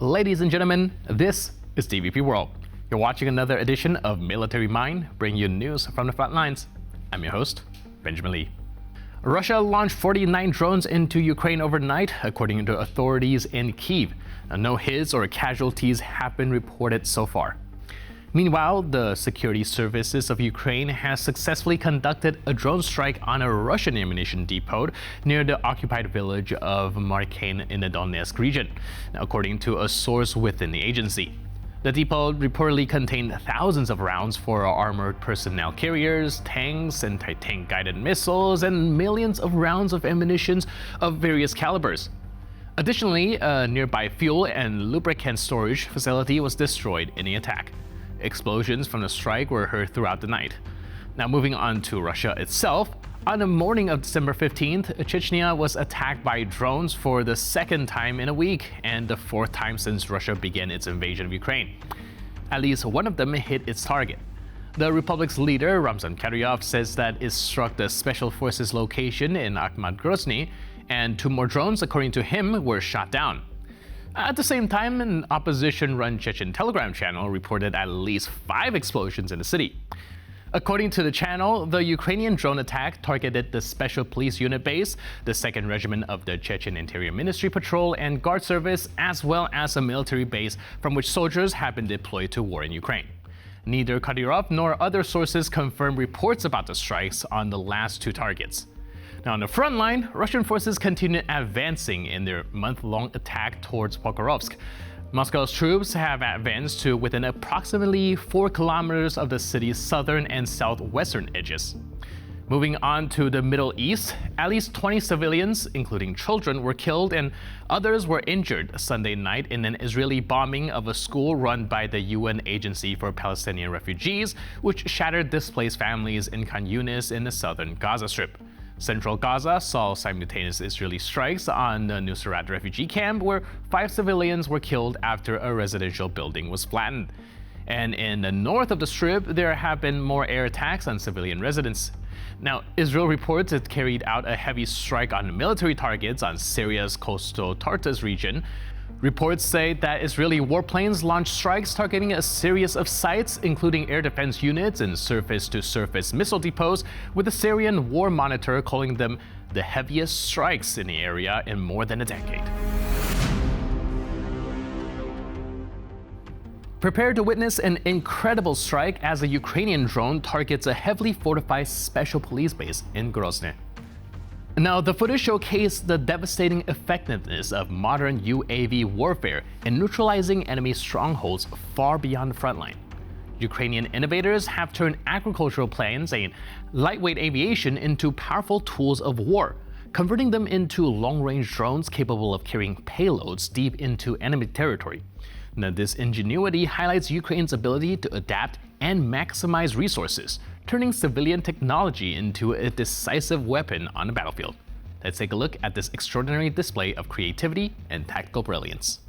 Ladies and gentlemen, this is DVP World. You're watching another edition of Military Mind, bringing you news from the front lines. I'm your host, Benjamin Lee. Russia launched 49 drones into Ukraine overnight, according to authorities in Kyiv. Now, no hits or casualties have been reported so far. Meanwhile, the security services of Ukraine has successfully conducted a drone strike on a Russian ammunition depot near the occupied village of Maritime in the Donetsk region, according to a source within the agency. The depot reportedly contained thousands of rounds for armored personnel carriers, tanks, anti-tank guided missiles, and millions of rounds of ammunition of various calibers. Additionally, a nearby fuel and lubricant storage facility was destroyed in the attack. Explosions from the strike were heard throughout the night. Now, moving on to Russia itself, on the morning of December 15th, Chechnya was attacked by drones for the second time in a week and the fourth time since Russia began its invasion of Ukraine. At least one of them hit its target. The republic's leader, Ramzan Kadyrov, says that it struck the special forces location in Akhmat Grozny, and two more drones, according to him, were shot down. At the same time, an opposition-run Chechen Telegram channel reported at least 5 explosions in the city. According to the channel, the Ukrainian drone attack targeted the Special Police Unit base, the 2nd Regiment of the Chechen Interior Ministry Patrol and Guard Service, as well as a military base from which soldiers have been deployed to war in Ukraine. Neither Kadyrov nor other sources confirmed reports about the strikes on the last 2 targets. Now, on the front line, Russian forces continued advancing in their month-long attack towards Pokrovsk. Moscow's troops have advanced to within approximately 4 kilometers of the city's southern and southwestern edges. Moving on to the Middle East, at least 20 civilians, including children, were killed and others were injured Sunday night in an Israeli bombing of a school run by the UN Agency for Palestinian Refugees, which shattered displaced families in Khan Yunis in the southern Gaza Strip. Central Gaza saw simultaneous Israeli strikes on the Nusrat refugee camp, where 5 civilians were killed after a residential building was flattened. And in the north of the Strip, there have been more air attacks on civilian residents. Now, Israel reports it carried out a heavy strike on military targets on Syria's coastal Tartus region. Reports say that Israeli warplanes launched strikes targeting a series of sites, including air defense units and surface-to-surface missile depots, with the Syrian War Monitor calling them the heaviest strikes in the area in more than a decade. Prepare to witness an incredible strike as a Ukrainian drone targets a heavily fortified special police base in Grozny. Now, the footage showcased the devastating effectiveness of modern UAV warfare in neutralizing enemy strongholds far beyond the front line. Ukrainian innovators have turned agricultural planes and lightweight aviation into powerful tools of war, converting them into long-range drones capable of carrying payloads deep into enemy territory. Now, this ingenuity highlights Ukraine's ability to adapt and maximize resources, turning civilian technology into a decisive weapon on the battlefield. Let's take a look at this extraordinary display of creativity and tactical brilliance.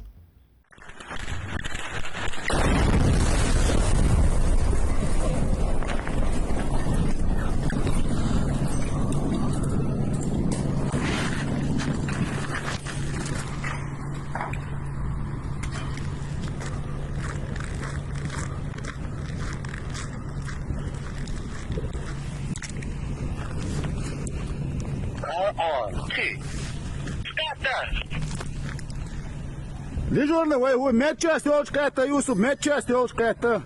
Дежурный, вы медчасть, елочка это, Юсуп, медчасть, елочка это.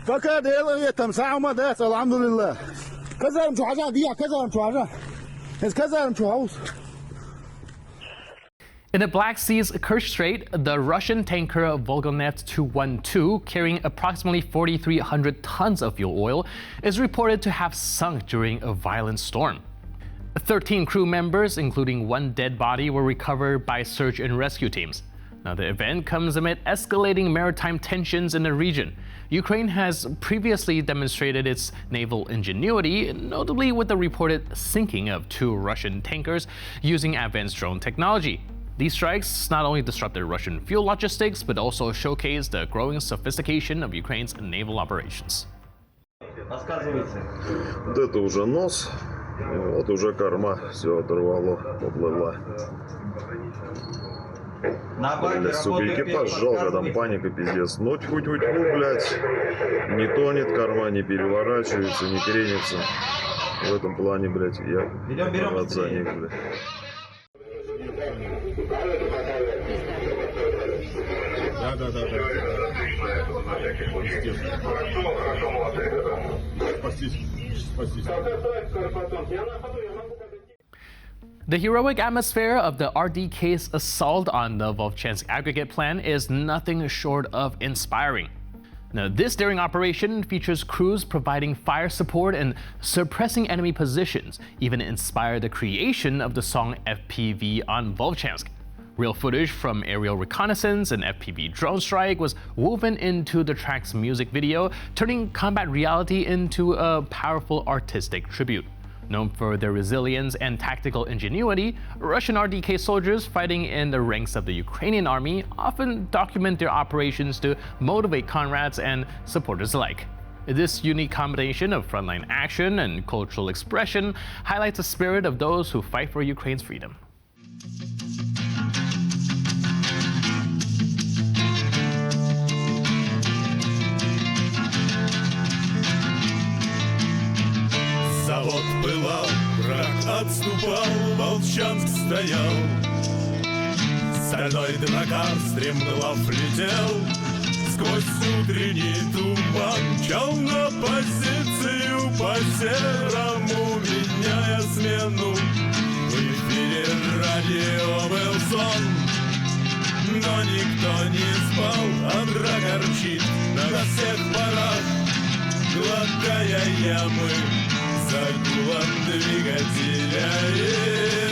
Какая дело там, самое, да, алхамдулилlah. Казарм чуажа, дия, казарм чуажа. It's казарм чуаус. In the Black Sea's Kerch Strait, the Russian tanker Volgonet 212, carrying approximately 4,300 tons of fuel oil, is reported to have sunk during a violent storm. 13 crew members, including 1 dead body, were recovered by search and rescue teams. Now, the event comes amid escalating maritime tensions in the region. Ukraine has previously demonstrated its naval ingenuity, notably with the reported sinking of 2 Russian tankers using advanced drone technology. These strikes not only disrupted Russian fuel logistics, but also showcased the growing sophistication of Ukraine's naval operations. Вот это уже нос, вот уже корма все оторвало, поплыла. Блядь, сука, экипаж жалко, там паника пиздец. Ну, тьфу-тьфу-тьфу, блядь. Не тонет корма, не переворачивается, не кренится. В этом плане, блядь, я рад за них, блядь. Да. Хорошо, молодцы. Спастись. The heroic atmosphere of the RDK's assault on the Vovchansk Aggregate Plant is nothing short of inspiring. Now, this daring operation features crews providing fire support and suppressing enemy positions, even inspired the creation of the song FPV on Vovchansk. Real footage from aerial reconnaissance and FPV drone strike was woven into the track's music video, turning combat reality into a powerful artistic tribute. Known for their resilience and tactical ingenuity, Russian RDK soldiers fighting in the ranks of the Ukrainian army often document their operations to motivate comrades and supporters alike. This unique combination of frontline action and cultural expression highlights the spirit of those who fight for Ukraine's freedom. Завод пылал, враг отступал, Волчанск стоял. Стальной дракар стремглав летел, сквозь утренний туман мчал на позицию по-серому, меняя смену. В эфире радио был сон, но никто не спал, а дракар рчит на всех парах, глотая ямы за гулом двигателя, и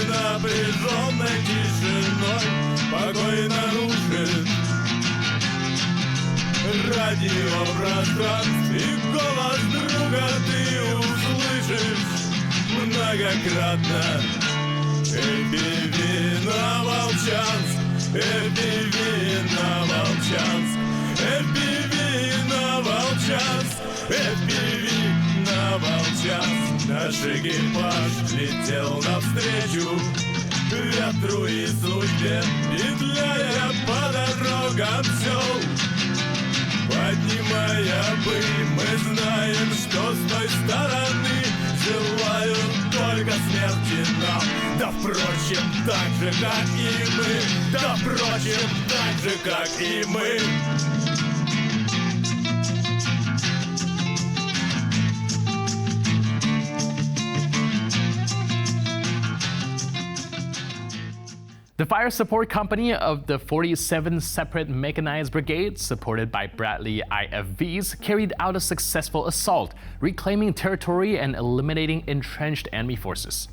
напряженной тишиной покой нарушит радиопространств, и голос друга ты услышишь многократно. FPV на Волчанск, FPV на Волчанск, FPV на Волчанск, FPV на Волчанск. Наш экипаж летел навстречу ветру и судьбе, петляя по дорогам сел, поднимая пыль. Мы знаем, что с той стороны желают только смерти нам. Да впрочем, так же, как и мы, да впрочем, так же, как и мы. The fire support company of the 47 separate mechanized brigades, supported by Bradley IFVs, carried out a successful assault, reclaiming territory and eliminating entrenched enemy forces.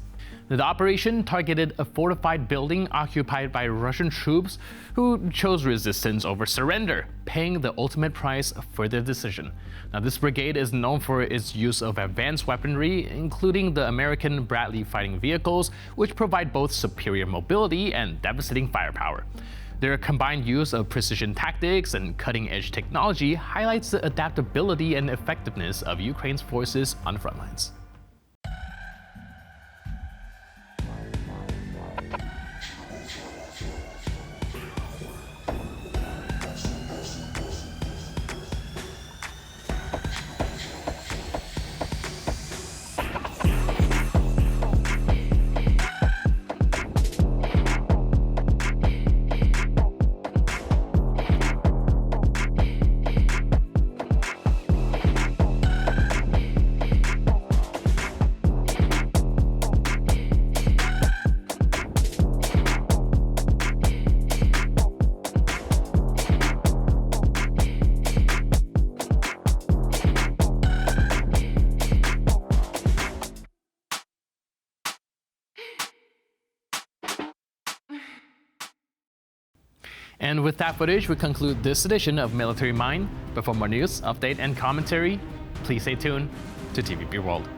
The operation targeted a fortified building occupied by Russian troops who chose resistance over surrender, paying the ultimate price for their decision. Now, this brigade is known for its use of advanced weaponry, including the American Bradley fighting vehicles, which provide both superior mobility and devastating firepower. Their combined use of precision tactics and cutting-edge technology highlights the adaptability and effectiveness of Ukraine's forces on the front lines. And with that footage, we conclude this edition of Military Mind. But for more news, update, and commentary, please stay tuned to TVP World.